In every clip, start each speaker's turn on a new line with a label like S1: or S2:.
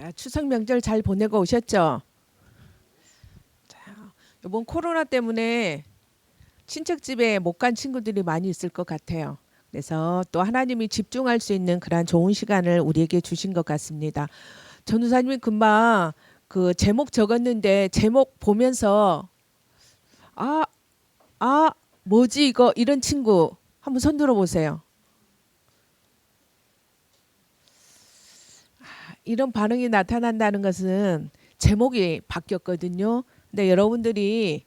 S1: 자, 추석 명절 잘 보내고 오셨죠? 자, 이번 코로나 때문에 친척집에 못 간 친구들이 많이 있을 것 같아요. 그래서 또 하나님이 집중할 수 있는 그런 좋은 시간을 우리에게 주신 것 같습니다. 전우사님이 금방 그 제목 적었는데 제목 보면서 아, 아, 뭐지 이거 이런 친구 한번 손 들어 보세요. 이런 반응이 나타난다는 것은 제목이 바뀌었거든요. 근데 여러분들이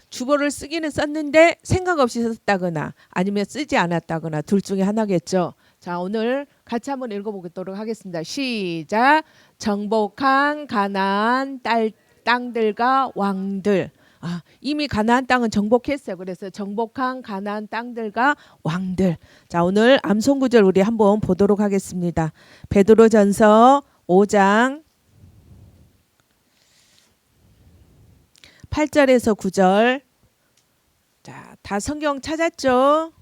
S1: 주보를 쓰기는 썼는데 생각 없이 썼다거나 아니면 쓰지 않았다거나 둘 중에 하나겠죠. 자, 오늘 같이 한번 읽어보도록 하겠습니다. 시작. 정복한 가나안 땅들과 왕들. 이미 가나안 땅은 정복했어요. 그래서 정복한 가나안 땅들과 왕들. 자, 오늘 암송 구절 우리 한번 보도록 하겠습니다. 베드로전서 5장 8절에서 9절. 자, 다 성경 찾았죠?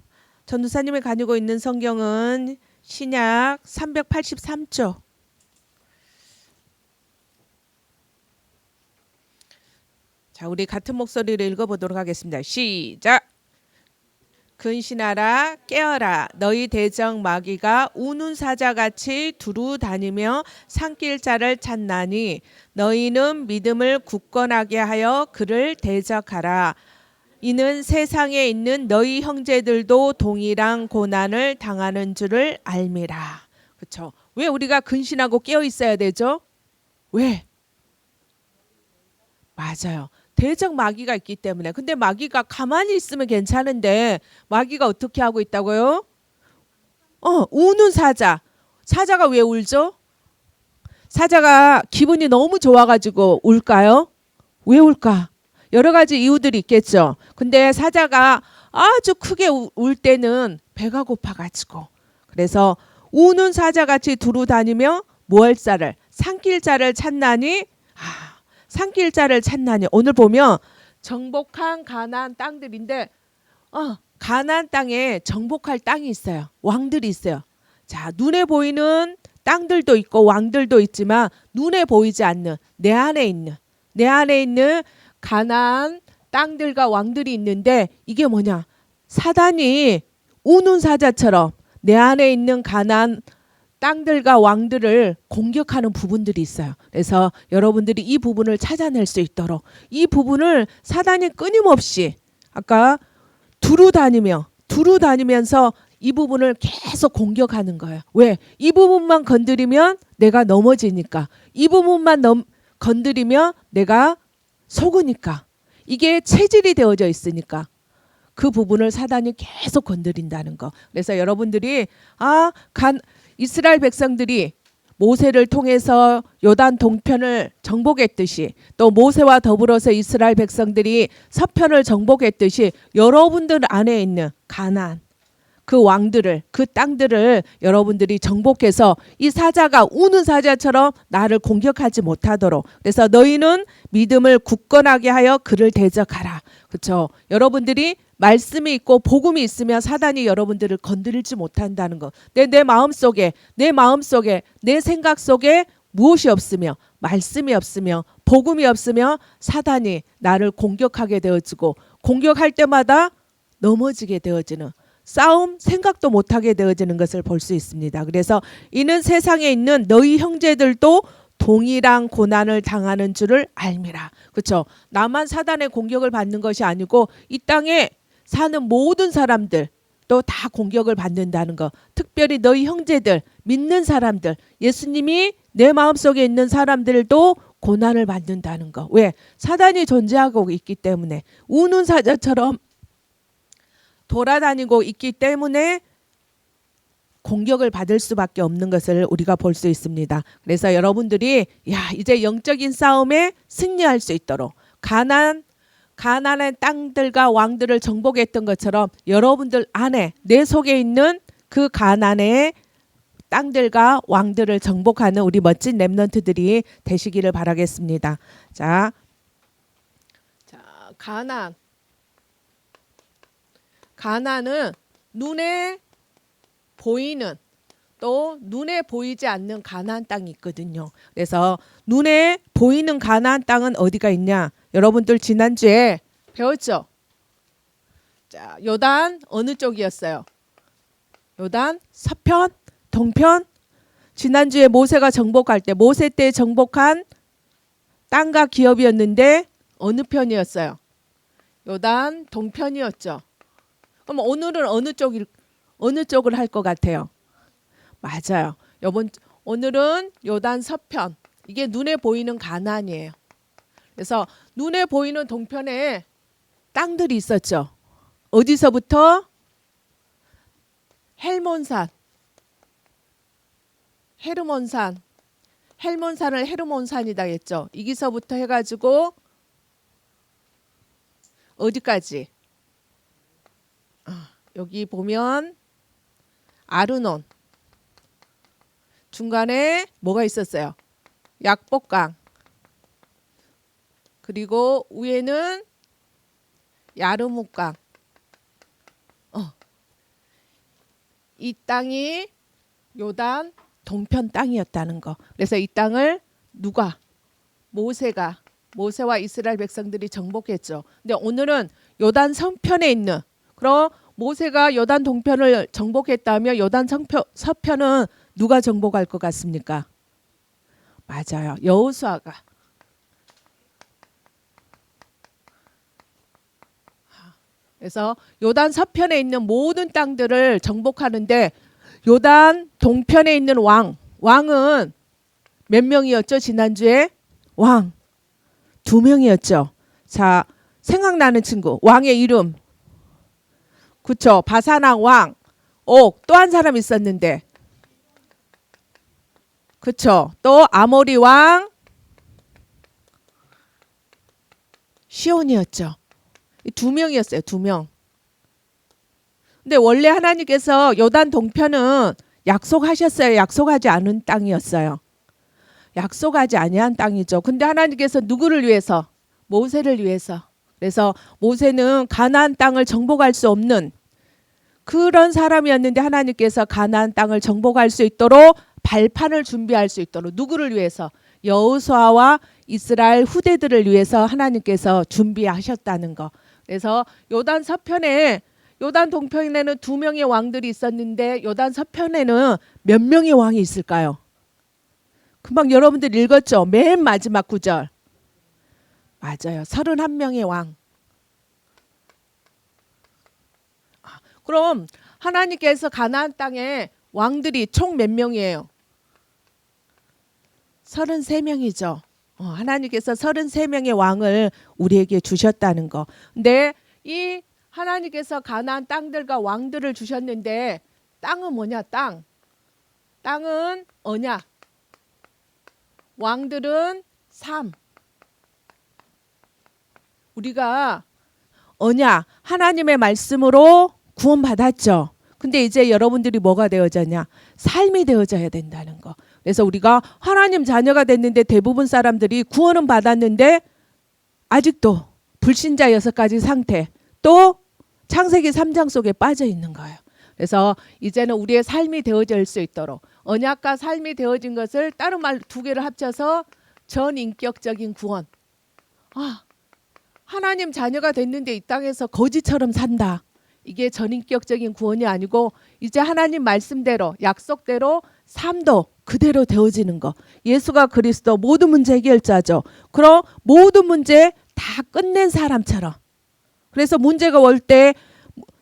S1: 전도사님이 가지고 있는 성경은 신약 383조. 자, 우리 같은 목소리로 읽어보도록 하겠습니다. 시작. 근신하라 깨어라 너희 대적 마귀가 우는 사자같이 두루 다니며 산길 자를 찾나니 너희는 믿음을 굳건하게 하여 그를 대적하라. 이는 세상에 있는 너희 형제들도 동일한 고난을 당하는 줄을 알미라. 그렇죠? 왜 우리가 근신하고 깨어 있어야 되죠? 왜? 맞아요. 대적 마귀가 있기 때문에. 근데 마귀가 가만히 있으면 괜찮은데 마귀가 어떻게 하고 있다고요? 우는 사자. 사자가 왜 울죠? 사자가 기분이 너무 좋아가지고 울까요? 왜 울까? 여러 가지 이유들이 있겠죠. 근데 사자가 아주 크게 울 때는 배가 고파가지고. 그래서 우는 사자같이 두루 다니며 무얼자를 산길자를 찾나니 산길자를 찾나니. 오늘 보면 정복한 가나안 땅들인데 가나안 땅에 정복할 땅이 있어요. 왕들이 있어요. 자, 눈에 보이는 땅들도 있고 왕들도 있지만 눈에 보이지 않는 내 안에 있는 가나안 땅들과 왕들이 있는데 이게 뭐냐? 사단이 우는 사자처럼 내 안에 있는 가나안 땅들과 왕들을 공격하는 부분들이 있어요. 그래서 여러분들이 이 부분을 찾아낼 수 있도록 이 부분을 사단이 끊임없이 아까 두루 다니면서 이 부분을 계속 공격하는 거예요. 왜? 이 부분만 건드리면 내가 넘어지니까. 이 부분만 건드리면 내가 속으니까. 이게 체질이 되어져 있으니까. 그 부분을 사단이 계속 건드린다는 거. 그래서 여러분들이 이스라엘 백성들이 모세를 통해서 요단 동편을 정복했듯이 또 모세와 더불어서 이스라엘 백성들이 서편을 정복했듯이 여러분들 안에 있는 가나안 그 왕들을 그 땅들을 여러분들이 정복해서 이 사자가 우는 사자처럼 나를 공격하지 못하도록 그래서 너희는 믿음을 굳건하게 하여 그를 대적하라. 그렇죠? 여러분들이 말씀이 있고 복음이 있으면 사단이 여러분들을 건드리지 못한다는 거. 내 마음속에 내 생각 속에 무엇이 없으며 말씀이 없으며 복음이 없으며 사단이 나를 공격하게 되어지고 공격할 때마다 넘어지게 되어지는 싸움 생각도 못하게 되어지는 것을 볼 수 있습니다. 그래서 이는 세상에 있는 너희 형제들도 동일한 고난을 당하는 줄을 알미라. 그렇죠? 나만 사단의 공격을 받는 것이 아니고 이 땅에 사는 모든 사람들 또 다 공격을 받는다는 거. 특별히 너희 형제들 믿는 사람들 예수님이 내 마음속에 있는 사람들도 고난을 받는다는 거. 왜? 사단이 존재하고 있기 때문에 우는 사자처럼 돌아다니고 있기 때문에 공격을 받을 수밖에 없는 것을 우리가 볼 수 있습니다. 그래서 여러분들이 이제 영적인 싸움에 승리할 수 있도록 가나안의 땅들과 왕들을 정복했던 것처럼 여러분들 안에 내 속에 있는 그 가나안의 땅들과 왕들을 정복하는 우리 멋진 렘넌트들이 되시기를 바라겠습니다. 자, 가나안은 눈에 보이는 또 눈에 보이지 않는 가나안 땅이 있거든요. 그래서 눈에 보이는 가나안 땅은 어디가 있냐? 여러분들 지난주에 배웠죠? 자, 요단 어느 쪽이었어요? 요단 서편, 동편. 지난주에 모세가 정복할 때 모세 때 정복한 땅과 기업이었는데 어느 편이었어요? 요단 동편이었죠. 그럼 오늘은 어느 쪽을 할 것 같아요? 맞아요. 오늘은 요단 서편. 이게 눈에 보이는 가나안이에요. 그래서 눈에 보이는 동편에 땅들이 있었죠. 어디서부터? 헬몬산, 헤르몬산, 헬몬산을 헤르몬산이다 했죠. 여기서부터 해가지고 어디까지? 여기 보면 아르논. 중간에 뭐가 있었어요? 약복강. 그리고 위에는 야르묵강. 이 땅이 요단 동편 땅이었다는 거. 그래서 이 땅을 누가? 모세와 이스라엘 백성들이 정복했죠. 근데 오늘은 요단 서편에 있는, 그럼 모세가 요단 동편을 정복했다면 요단 서편은 누가 정복할 것 같습니까? 맞아요. 여호수아가. 그래서 요단 서편에 있는 모든 땅들을 정복하는데 요단 동편에 있는 왕은 몇 명이었죠? 지난주에 왕 2명이었죠. 자, 생각나는 친구 왕의 이름. 그쵸? 바사랑 왕, 옥, 또 한 사람 있었는데 그쵸? 또 아모리 왕 시온이었죠. 2명이었어요. 2명. 근데 원래 하나님께서 요단 동편은 약속하셨어요? 약속하지 않은 땅이었어요? 약속하지 아니한 땅이죠. 근데 하나님께서 누구를 위해서? 모세를 위해서. 그래서 모세는 가나안 땅을 정복할 수 없는 그런 사람이었는데 하나님께서 가나안 땅을 정복할 수 있도록 발판을 준비할 수 있도록 누구를 위해서? 여호수아와 이스라엘 후대들을 위해서 하나님께서 준비하셨다는 거. 그래서 요단 서편에 요단 동편에는 2명의 왕들이 있었는데 요단 서편에는 몇 명의 왕이 있을까요? 금방 여러분들 읽었죠? 맨 마지막 구절. 맞아요. 31명의 왕. 그럼 하나님께서 가나안 땅에 왕들이 총 몇 명이에요? 33명이죠. 하나님께서 33명의 왕을 우리에게 주셨다는 거. 근데 이 하나님께서 가나안 땅들과 왕들을 주셨는데 땅은 뭐냐? 땅은 언약. 왕들은 삶. 우리가 언약, 하나님의 말씀으로 구원받았죠. 근데 이제 여러분들이 뭐가 되어졌냐? 삶이 되어져야 된다는 거. 그래서 우리가 하나님 자녀가 됐는데 대부분 사람들이 구원은 받았는데 아직도 불신자 6가지 상태, 또 창세기 3장 속에 빠져 있는 거예요. 그래서 이제는 우리의 삶이 되어질 수 있도록 언약과 삶이 되어진 것을 다른 말 2개를 합쳐서 전인격적인 구원. 하나님 자녀가 됐는데 이 땅에서 거지처럼 산다. 이게 전인격적인 구원이 아니고 이제 하나님 말씀대로 약속대로 삶도 그대로 되어지는 거. 예수가 그리스도 모든 문제 해결자죠. 그럼 모든 문제 다 끝낸 사람처럼. 그래서 문제가 올 때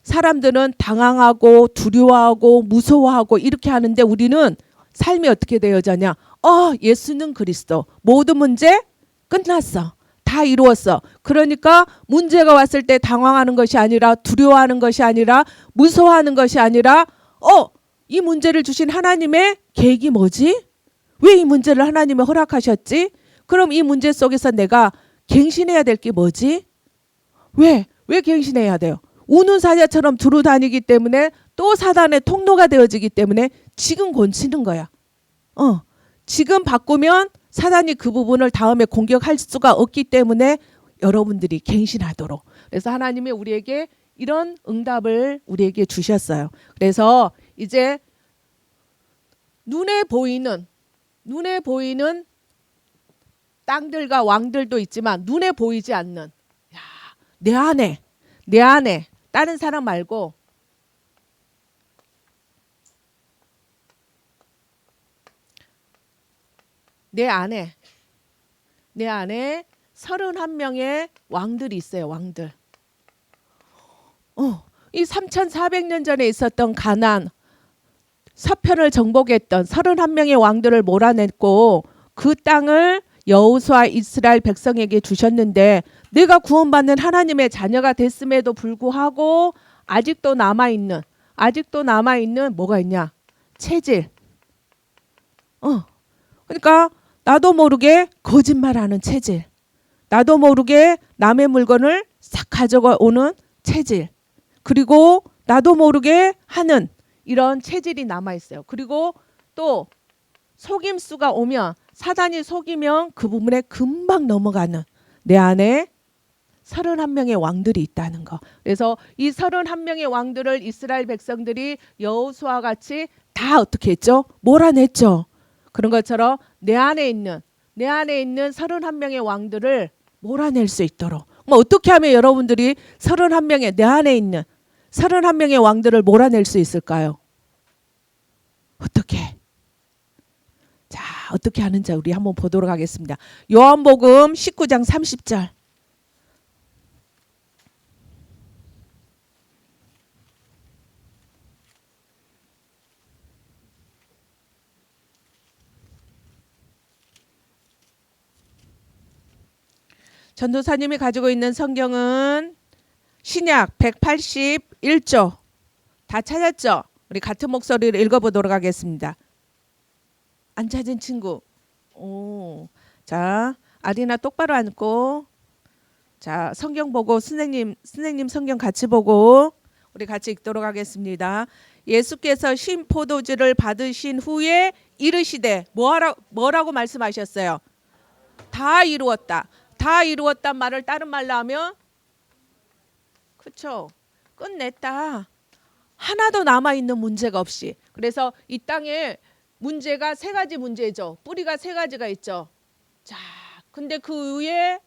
S1: 사람들은 당황하고 두려워하고 무서워하고 이렇게 하는데 우리는 삶이 어떻게 되어지냐? 예수는 그리스도. 모든 문제 끝났어. 다 이루었어. 그러니까 문제가 왔을 때 당황하는 것이 아니라 두려워하는 것이 아니라 무서워하는 것이 아니라 이 문제를 주신 하나님의 계획이 뭐지? 왜 이 문제를 하나님이 허락하셨지? 그럼 이 문제 속에서 내가 갱신해야 될 게 뭐지? 왜 갱신해야 돼요? 우는 사자처럼 두루 다니기 때문에 또 사단의 통로가 되어지기 때문에 지금 고치는 거야. 지금 바꾸면 사단이 그 부분을 다음에 공격할 수가 없기 때문에 여러분들이 갱신하도록. 그래서 하나님이 우리에게 이런 응답을 우리에게 주셨어요. 그래서 이제 눈에 보이는 땅들과 왕들도 있지만 눈에 보이지 않는, 야, 내 안에 다른 사람 말고 내 안에 31명의 왕들이 있어요. 왕들. 이 3,400년 전에 있었던 가나안 서편을 정복했던 31명의 왕들을 몰아냈고 그 땅을 여호수아 이스라엘 백성에게 주셨는데, 내가 구원받는 하나님의 자녀가 됐음에도 불구하고 아직도 남아있는 뭐가 있냐? 체질. 그러니까 나도 모르게 거짓말하는 체질, 나도 모르게 남의 물건을 싹 가져오는 체질, 그리고 나도 모르게 하는 이런 체질이 남아있어요. 그리고 또 속임수가 오면, 사단이 속이면 그 부분에 금방 넘어가는 내 안에 31명의 왕들이 있다는 거. 그래서 이 31명의 왕들을 이스라엘 백성들이 여호수아와 같이 다 어떻게 했죠? 몰아냈죠. 그런 것처럼 내 안에 있는 31명의 왕들을 몰아낼 수 있도록, 어떻게 하면 여러분들이 31명의 내 안에 있는 31명의 왕들을 몰아낼 수 있을까요? 어떻게? 자, 어떻게 하는지 우리 한번 보도록 하겠습니다. 요한복음 19장 30절. 전도사님이 가지고 있는 성경은 신약 181조. 다 찾았죠? 우리 같은 목소리를 읽어보도록 하겠습니다. 안 찾은 친구. 자, 아리나 똑바로 앉고, 자, 성경 보고 선생님 성경 같이 보고 우리 같이 읽도록 하겠습니다. 예수께서 신 포도주를 받으신 후에 이르시되 뭐라고 말씀하셨어요? 다 이루었다. 다 이루었단 말을 다른 말로 하면, 그렇죠? 끝냈다. 하나도 남아있는 문제가 없이. 그래서 이 땅에 문제가 세 가지 문제죠. 뿌리가 세 가지가 있죠. 자, 근데 그 위에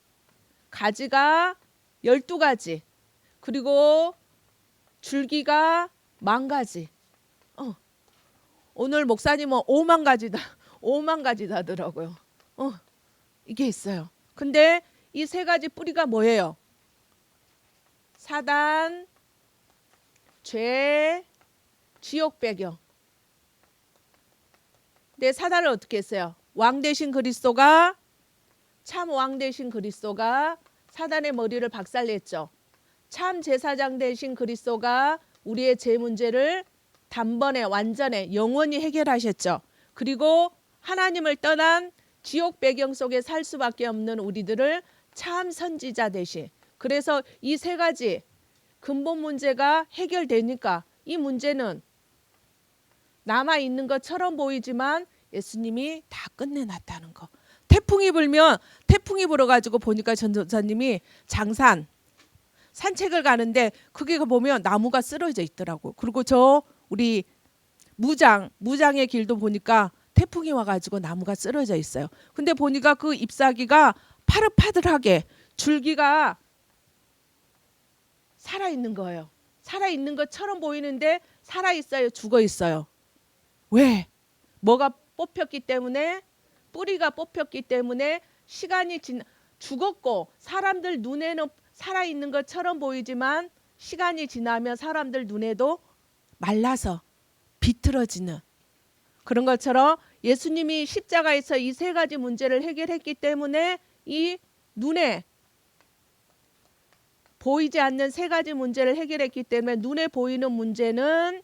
S1: 가지가 12가지, 그리고 줄기가 10,000가지. 오늘 목사님은 50,000가지다 50,000가지다 하더라고요. 이게 있어요. 근데 이 세 가지 뿌리가 뭐예요? 사단, 죄, 지옥 배경. 근데 사단을 어떻게 했어요? 왕 대신 그리스도가, 참 왕 대신 그리스도가 사단의 머리를 박살냈죠. 참 제사장 대신 그리스도가 우리의 죄 문제를 단번에 완전히 영원히 해결하셨죠. 그리고 하나님을 떠난 지옥 배경 속에 살 수밖에 없는 우리들을 참 선지자 대신. 그래서 이 세 가지 근본 문제가 해결되니까 이 문제는 남아있는 것처럼 보이지만 예수님이 다 끝내놨다는 거. 태풍이 불어가지고 보니까 전도사님이 산책을 가는데 그게 보면 나무가 쓰러져 있더라고요. 그리고 우리 무장의 길도 보니까 태풍이 와가지고 나무가 쓰러져 있어요. 근데 보니까 그 잎사귀가 파릇파릇하게 줄기가 살아있는 거예요. 살아있는 것처럼 보이는데 살아있어요? 죽어있어요? 왜? 뭐가 뽑혔기 때문에, 뿌리가 뽑혔기 때문에 시간이 죽었고, 사람들 눈에는 살아있는 것처럼 보이지만 시간이 지나면 사람들 눈에도 말라서 비틀어지는 그런 것처럼 예수님이 십자가에서 이 세 가지 문제를 해결했기 때문에 이 눈에 보이지 않는 세 가지 문제를 해결했기 때문에 눈에 보이는 문제는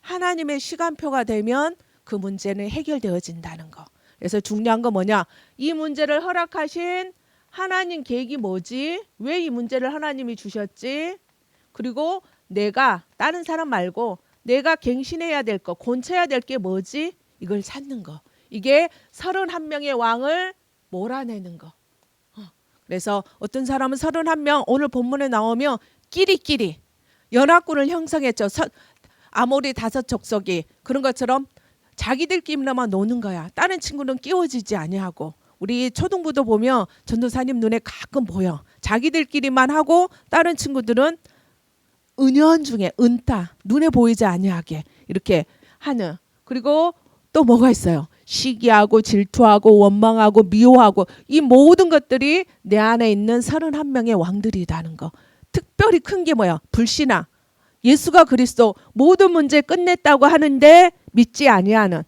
S1: 하나님의 시간표가 되면 그 문제는 해결되어진다는 거. 그래서 중요한 건 뭐냐? 이 문제를 허락하신 하나님 계획이 뭐지? 왜 이 문제를 하나님이 주셨지? 그리고 내가 다른 사람 말고 내가 갱신해야 될 거, 곤쳐야 될 게 뭐지? 이걸 찾는 거. 이게 31명의 왕을 몰아내는 거. 그래서 어떤 사람은 31명, 오늘 본문에 나오면 끼리끼리 연합군을 형성했죠. 아모리 5 족속이. 그런 것처럼 자기들끼리만 노는 거야. 다른 친구는 끼워지지 아니하고. 우리 초등부도 보면 전도사님 눈에 가끔 보여. 자기들끼리만 하고 다른 친구들은 은연중에 은따 눈에 보이지 아니하게 이렇게 하는. 그리고 또 뭐가 있어요? 시기하고 질투하고 원망하고 미워하고 이 모든 것들이 내 안에 있는 31명의 왕들이라는 거. 특별히 큰 게 뭐야? 불신앙. 예수가 그리스도 모든 문제 끝냈다고 하는데 믿지 아니하는.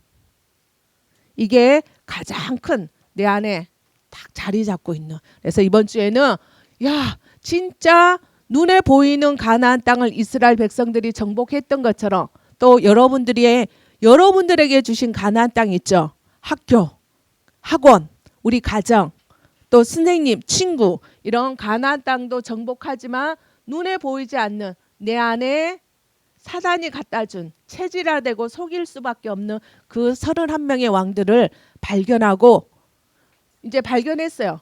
S1: 이게 가장 큰 내 안에 딱 자리 잡고 있는. 그래서 이번 주에는 야 진짜 눈에 보이는 가나안 땅을 이스라엘 백성들이 정복했던 것처럼 또 여러분들에게 주신 가나안 땅 있죠. 학교, 학원, 우리 가정, 또 선생님, 친구 이런 가나안 땅도 정복하지만 눈에 보이지 않는 내 안에 사단이 갖다 준 체질화되고 속일 수밖에 없는 그 31명의 왕들을 발견하고 이제 발견했어요.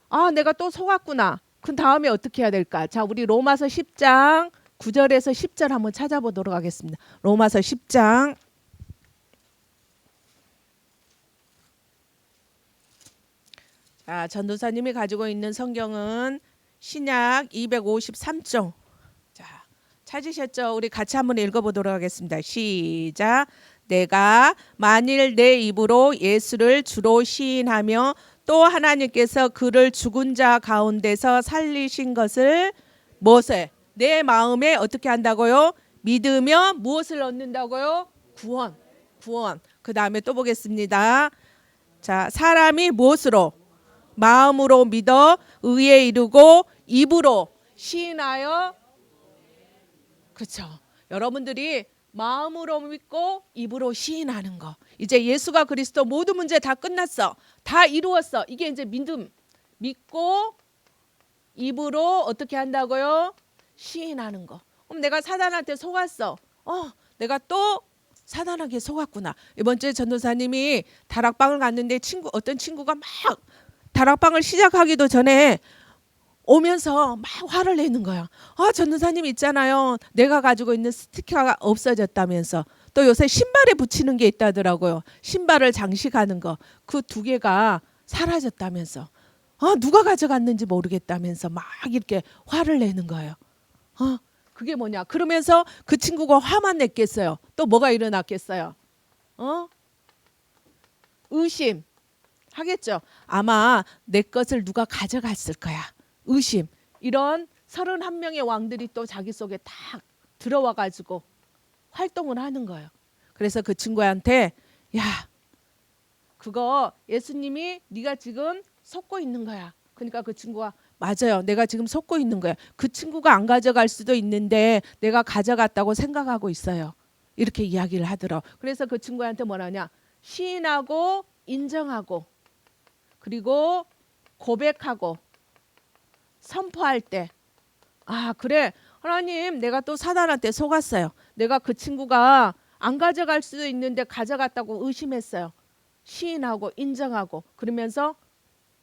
S1: 아, 내가 또 속았구나. 그 다음에 어떻게 해야 될까? 자, 우리 로마서 10장 9절에서 10절 한번 찾아보도록 하겠습니다. 로마서 10장 자, 전도사님이 가지고 있는 성경은 신약 253쪽. 자, 찾으셨죠? 우리 같이 한번 읽어보도록 하겠습니다. 시작. 내가 만일 내 입으로 예수를 주로 시인하며 또 하나님께서 그를 죽은 자 가운데서 살리신 것을 무엇에? 내 마음에 어떻게 한다고요? 믿으며 무엇을 얻는다고요? 구원. 구원. 그 다음에 또 보겠습니다. 자, 사람이 무엇으로? 마음으로 믿어 의에 이르고 입으로 시인하여. 그렇죠. 여러분들이 마음으로 믿고 입으로 시인하는 거. 이제 예수가 그리스도 모든 문제 다 끝났어. 다 이루었어. 이게 이제 믿고 입으로 어떻게 한다고요? 시인하는 거. 그럼 내가 사단한테 속았어. 내가 또 사단에게 속았구나. 이번 주에 전도사님이 다락방을 갔는데 어떤 친구가 막 다락방을 시작하기도 전에 오면서 막 화를 내는 거야. 전도사님 있잖아요. 내가 가지고 있는 스티커가 없어졌다면서. 또 요새 신발에 붙이는 게 있다더라고요. 신발을 장식하는 거. 그 2개가 사라졌다면서. 누가 가져갔는지 모르겠다면서 막 이렇게 화를 내는 거예요. 그게 뭐냐. 그러면서 그 친구가 화만 냈겠어요. 또 뭐가 일어났겠어요. 의심 하겠죠. 아마 내 것을 누가 가져갔을 거야. 의심. 이런 31명의 왕들이 또 자기 속에 딱 들어와 가지고 활동을 하는 거예요. 그래서 그 친구한테 야, 그거 예수님이 네가 지금 속고 있는 거야. 그러니까 그 친구가 맞아요. 내가 지금 속고 있는 거야. 그 친구가 안 가져갈 수도 있는데 내가 가져갔다고 생각하고 있어요. 이렇게 이야기를 하더라. 그래서 그 친구한테 뭐라냐? 시인하고 인정하고 그리고 고백하고 선포할 때 그래 하나님 내가 또 사단한테 속았어요. 내가 그 친구가 안 가져갈 수도 있는데 가져갔다고 의심했어요. 시인하고 인정하고 그러면서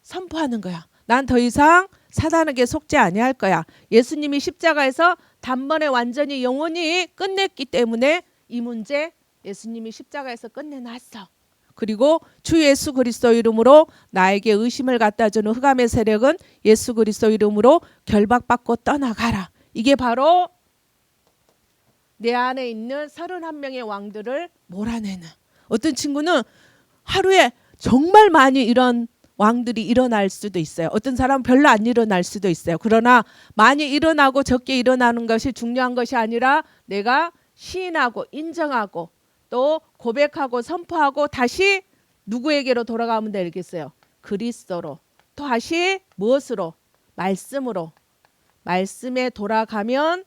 S1: 선포하는 거야. 난 더 이상 사단에게 속지 아니할 거야. 예수님이 십자가에서 단번에 완전히 영원히 끝냈기 때문에 이 문제 예수님이 십자가에서 끝내놨어. 그리고 주 예수 그리스도 이름으로 나에게 의심을 갖다 주는 흑암의 세력은 예수 그리스도 이름으로 결박받고 떠나가라. 이게 바로 내 안에 있는 31명의 왕들을 몰아내는. 어떤 친구는 하루에 정말 많이 이런 왕들이 일어날 수도 있어요. 어떤 사람은 별로 안 일어날 수도 있어요. 그러나 많이 일어나고 적게 일어나는 것이 중요한 것이 아니라 내가 시인하고 인정하고 또 고백하고 선포하고 다시 누구에게로 돌아가면 되겠어요? 그리스도로. 또 다시 무엇으로? 말씀으로. 말씀에 돌아가면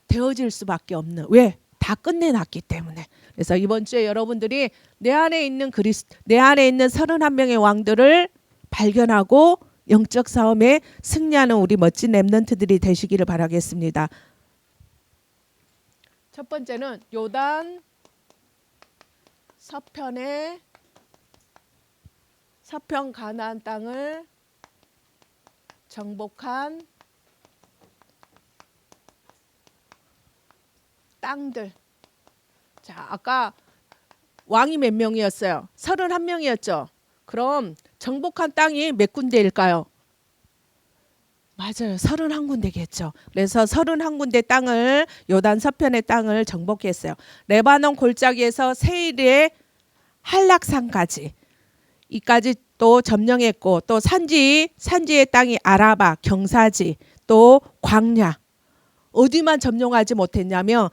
S1: 되어질 수밖에 없는. 왜? 다 끝내놨기 때문에. 그래서 이번 주에 여러분들이 내 안에 있는 31명의 왕들을 발견하고 영적 싸움에 승리하는 우리 멋진 렘넌트들이 되시기를 바라겠습니다. 첫 번째는 요단 서편의 서편 가나안 땅을 정복한 땅들. 자, 아까 왕이 몇 명이었어요? 31명이었죠. 그럼 정복한 땅이 몇 군데일까요? 맞아요. 31군데겠죠. 그래서 31군데 땅을 요단 서편의 땅을 정복했어요. 레바논 골짜기에서 세일의 한락산까지 이까지 또 점령했고 또 산지의 땅이 아라바, 경사지, 또 광야 어디만 점령하지 못했냐면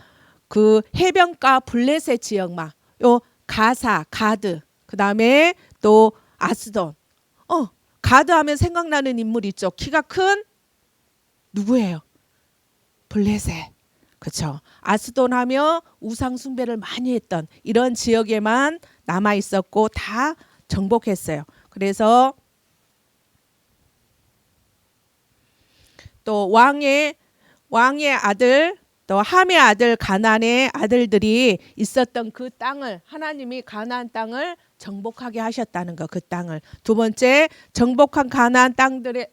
S1: 그 해변가 블레셋 지역만 요 가사, 가드 그다음에 또 아스돈 가드 하면 생각나는 인물 있죠. 키가 큰 누구예요? 블레셋. 그렇죠. 아스돈 하며 우상 숭배를 많이 했던 이런 지역에만 남아 있었고 다 정복했어요. 그래서 또 왕의 아들 또 함의 아들 가나안의 아들들이 있었던 그 땅을 하나님이 가나안 땅을 정복하게 하셨다는 거. 그 땅을. 두 번째 정복한 가나안 땅들의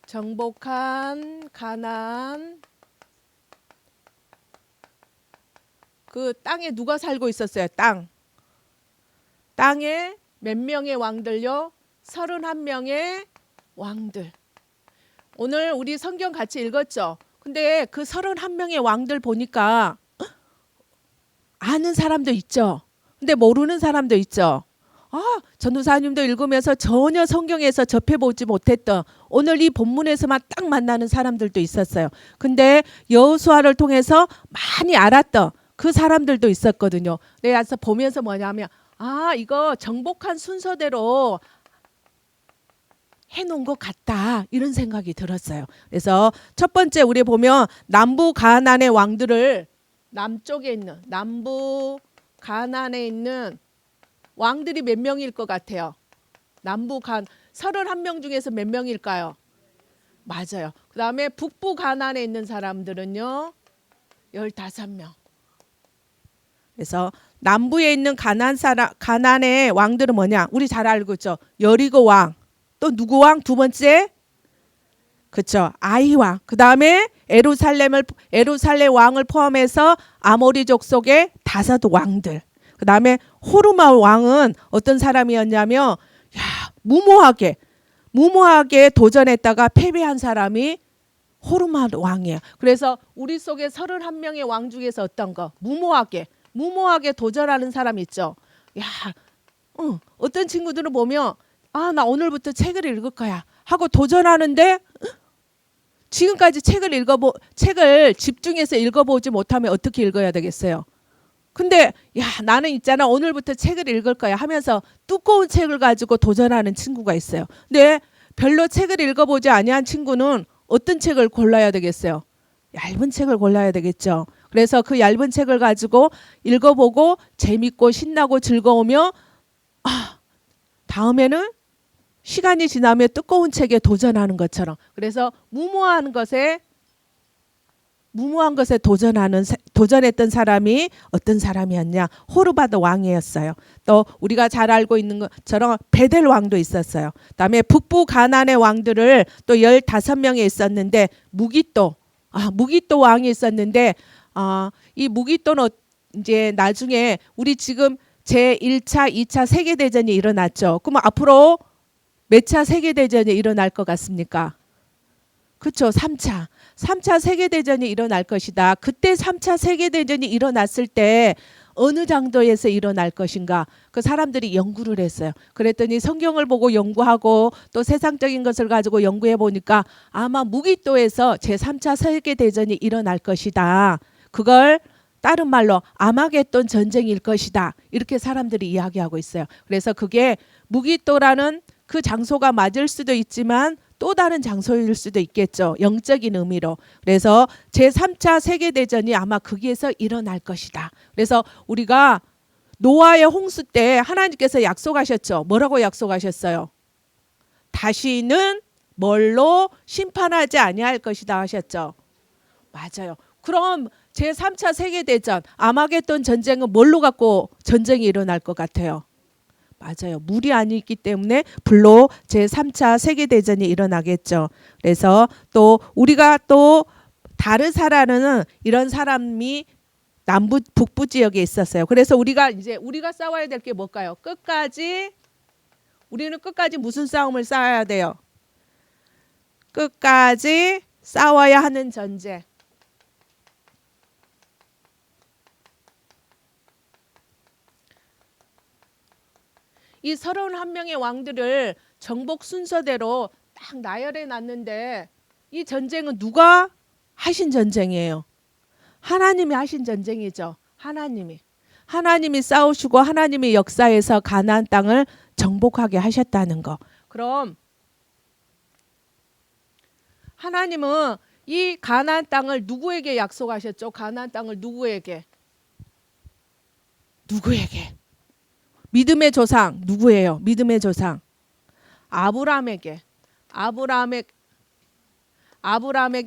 S1: 정복한 가나안 그 땅에 누가 살고 있었어요? 땅에 몇 명의 왕들요? 31명의 왕들. 오늘 우리 성경 같이 읽었죠? 근데 그 31명의 왕들 보니까 아는 사람도 있죠. 근데 모르는 사람도 있죠. 전도사님도 읽으면서 전혀 성경에서 접해보지 못했던 오늘 이 본문에서만 딱 만나는 사람들도 있었어요. 근데 여호수아를 통해서 많이 알았던 그 사람들도 있었거든요. 그래서 보면서 뭐냐면 이거 정복한 순서대로 해놓은 것 같다 이런 생각이 들었어요. 그래서 첫 번째 우리 보면 남부 가나안의 왕들을 남쪽에 있는 남부 가나안에 있는 왕들이 몇 명일 것 같아요? 남부 31명 중에서 몇 명일까요? 맞아요. 그 다음에 북부 가나안에 있는 사람들은요 15명. 그래서 남부에 있는 가나안의 왕들은 뭐냐? 우리 잘 알고 있죠. 여리고 왕. 또 누구 왕? 두 번째? 그렇죠. 아이 왕. 그 다음에 에루살렘 왕을 포함해서 아모리 족속의 5 왕들. 그 다음에 호르마 왕은 어떤 사람이었냐면 무모하게 도전했다가 패배한 사람이 호르마 왕이에요. 그래서 우리 속에 31명의 왕 중에서 어떤 거? 무모하게 도전하는 사람 있죠. 어떤 친구들은 보면 나 오늘부터 책을 읽을 거야 하고 도전하는데 지금까지 책을 집중해서 읽어보지 못하면 어떻게 읽어야 되겠어요? 근데 나는 있잖아 오늘부터 책을 읽을 거야 하면서 두꺼운 책을 가지고 도전하는 친구가 있어요. 근데 별로 책을 읽어보지 아니한 친구는 어떤 책을 골라야 되겠어요? 얇은 책을 골라야 되겠죠. 그래서 그 얇은 책을 가지고 읽어보고 재밌고 신나고 즐거우며 다음에는 시간이 지나면 두꺼운 책에 도전하는 것처럼. 그래서 무모한 것에 도전했던 사람이 어떤 사람이었냐? 호르바드 왕이었어요. 또 우리가 잘 알고 있는 것처럼 베델 왕도 있었어요. 그다음에 북부 가나안의 왕들을 또 15명이 있었는데 무기또 왕이 있었는데 이 무기또는 이제 나중에 우리 지금 제1차, 2차 세계대전이 일어났죠. 그럼 앞으로 몇 차 세계대전이 일어날 것 같습니까? 그렇죠. 3차 세계대전이 일어날 것이다. 그때 3차 세계대전이 일어났을 때 어느 정도에서 일어날 것인가? 그 사람들이 연구를 했어요. 그랬더니 성경을 보고 연구하고 또 세상적인 것을 가지고 연구해 보니까 아마 무기또에서 제3차 세계대전이 일어날 것이다. 그걸 다른 말로 아마겟돈 전쟁일 것이다. 이렇게 사람들이 이야기하고 있어요. 그래서 그게 무기또라는 그 장소가 맞을 수도 있지만 또 다른 장소일 수도 있겠죠. 영적인 의미로. 그래서 제3차 세계대전이 아마 거기에서 일어날 것이다. 그래서 우리가 노아의 홍수 때 하나님께서 약속하셨죠. 뭐라고 약속하셨어요? 다시는 뭘로 심판하지 아니할 것이다 하셨죠. 맞아요. 그럼 제3차 세계대전 아마겟돈 전쟁은 뭘로 갖고 전쟁이 일어날 것 같아요? 맞아요. 물이 아니기 때문에 불로 제3차 세계대전이 일어나겠죠. 그래서 또 우리가 또 다르사라는 이런 사람이 남부 북부 지역에 있었어요. 그래서 우리가 싸워야 될 게 뭘까요? 우리는 끝까지 무슨 싸움을 싸워야 돼요? 끝까지 싸워야 하는 전쟁. 이 31명의 왕들을 정복 순서대로 딱 나열해 놨는데 이 전쟁은 누가 하신 전쟁이에요? 하나님이 하신 전쟁이죠. 하나님이 싸우시고 하나님이 역사에서 가나안 땅을 정복하게 하셨다는 거. 그럼 하나님은 이 가나안 땅을 누구에게 약속하셨죠? 가나안 땅을 누구에게? 믿음의 조상 누구예요? 믿음의 조상 아브라함에게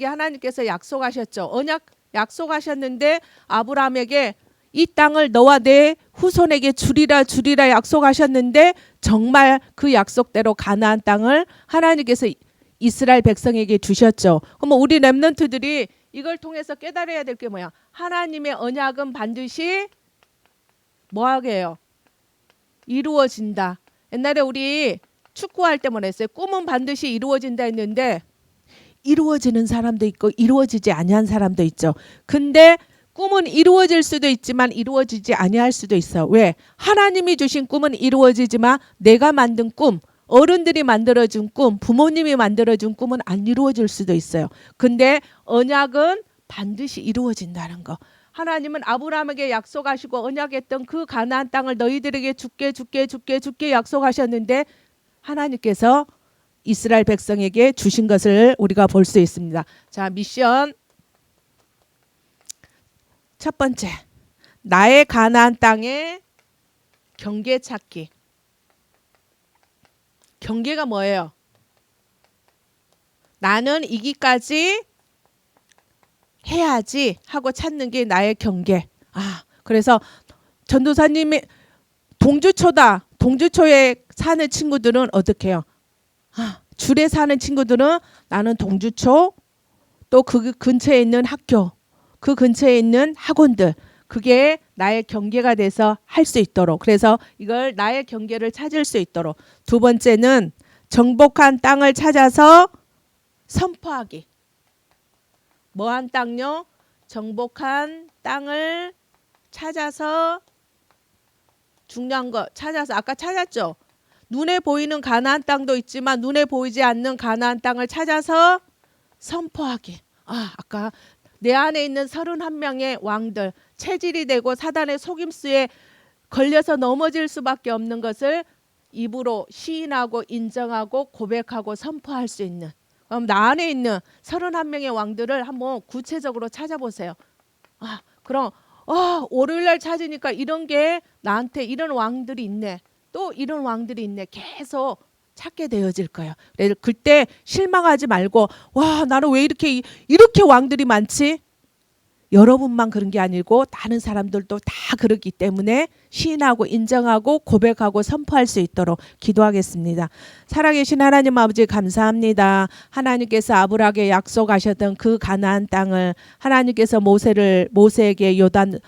S1: 하나님께서 약속하셨죠. 언약 약속하셨는데 아브라함에게 이 땅을 너와 내 후손에게 주리라 약속하셨는데 정말 그 약속대로 가나안 땅을 하나님께서 이스라엘 백성에게 주셨죠. 그럼 우리 렘넌트들이 이걸 통해서 깨달아야 될 게 뭐야? 하나님의 언약은 반드시 뭐하게 해요? 이루어진다. 옛날에 우리 축구할 때 뭐랬어요? 꿈은 반드시 이루어진다 했는데 이루어지는 사람도 있고 이루어지지 아니한 사람도 있죠. 근데 꿈은 이루어질 수도 있지만 이루어지지 아니할 수도 있어. 왜? 하나님이 주신 꿈은 이루어지지만 내가 만든 꿈, 어른들이 만들어준 꿈, 부모님이 만들어준 꿈은 안 이루어질 수도 있어요. 근데 언약은 반드시 이루어진다는 거. 하나님은 아브라함에게 약속하시고 언약했던 그 가나안 땅을 너희들에게 줄게 약속하셨는데 하나님께서 이스라엘 백성에게 주신 것을 우리가 볼 수 있습니다. 자, 미션 첫 번째, 나의 가나안 땅의 경계 찾기. 경계가 뭐예요? 나는 이기까지 해야지 하고 찾는 게 나의 경계. 그래서 전도사님이 동주초다. 동주초에 사는 친구들은 어떻게 해요? 줄에 사는 친구들은 나는 동주초, 또 그 근처에 있는 학교, 그 근처에 있는 학원들, 그게 나의 경계가 돼서 할 수 있도록, 그래서 이걸 나의 경계를 찾을 수 있도록. 두 번째는 정복한 땅을 찾아서 선포하기. 뭐한 땅요? 정복한 땅을 찾아서, 중요한 거 찾아서, 아까 찾았죠? 눈에 보이는 가나안 땅도 있지만 눈에 보이지 않는 가나안 땅을 찾아서 선포하기. 아까 내 안에 있는 31명의 왕들, 체질이 되고 사단의 속임수에 걸려서 넘어질 수밖에 없는 것을 입으로 시인하고 인정하고 고백하고 선포할 수 있는, 그럼 나 안에 있는 31명의 왕들을 한번 구체적으로 찾아보세요. 그럼 월요일날 찾으니까 이런 게 나한테 이런 왕들이 있네, 또 이런 왕들이 있네, 계속 찾게 되어질 거예요. 그래서 그때 실망하지 말고, 와, 나는 왜 이렇게 왕들이 많지? 여러분만 그런 게 아니고 다른 사람들도 다 그렇기 때문에 시인하고 인정하고 고백하고 선포할 수 있도록 기도하겠습니다. 살아계신 하나님 아버지, 감사합니다. 하나님께서 아브라함에게 약속하셨던 그 가나안 땅을 하나님께서 모세에게 요단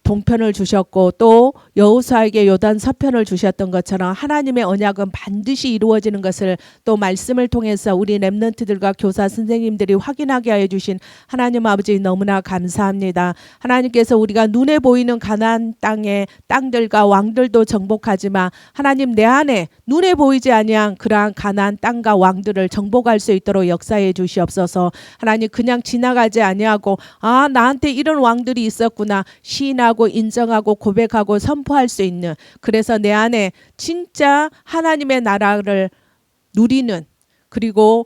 S1: 동편을 주셨고 또 여호수아에게 요단 서편을 주셨던 것처럼 하나님의 언약은 반드시 이루어지는 것을 또 말씀을 통해서 우리 렘넌트들과 교사 선생님들이 확인하게 하여 주신 하나님 아버지, 너무나 감사합니다. 하나님께서 우리가 눈에 보이는 가나안 땅의 땅들과 왕들도 정복하지만 하나님, 내 안에 눈에 보이지 아니한 그러한 가나안 땅과 왕들을 정복할 수 있도록 역사해 주시옵소서. 하나님, 그냥 지나가지 아니하고 나한테 이런 왕들이 있었구나 시인하고 인정하고 고백하고 선포할 수 있는, 그래서 내 안에 진짜 하나님의 나라를 누리는, 그리고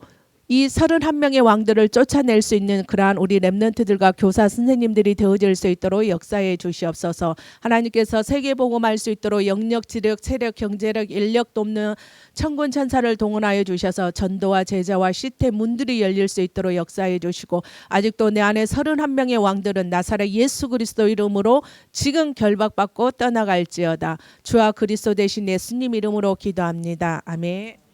S1: 이 31명의 왕들을 쫓아낼 수 있는 그러한 우리 렘넌트들과 교사 선생님들이 되어질 수 있도록 역사해 주시옵소서. 하나님께서 세계복음할 수 있도록 영력, 지력, 체력, 경제력, 인력 돕는 천군 천사를 동원하여 주셔서 전도와 제자와 시대 문들이 열릴 수 있도록 역사해 주시고, 아직도 내 안에 31명의 왕들은 나사렛 예수 그리스도 이름으로 지금 결박받고 떠나갈지어다. 주와 그리스도 대신 예수님 이름으로 기도합니다. 아멘.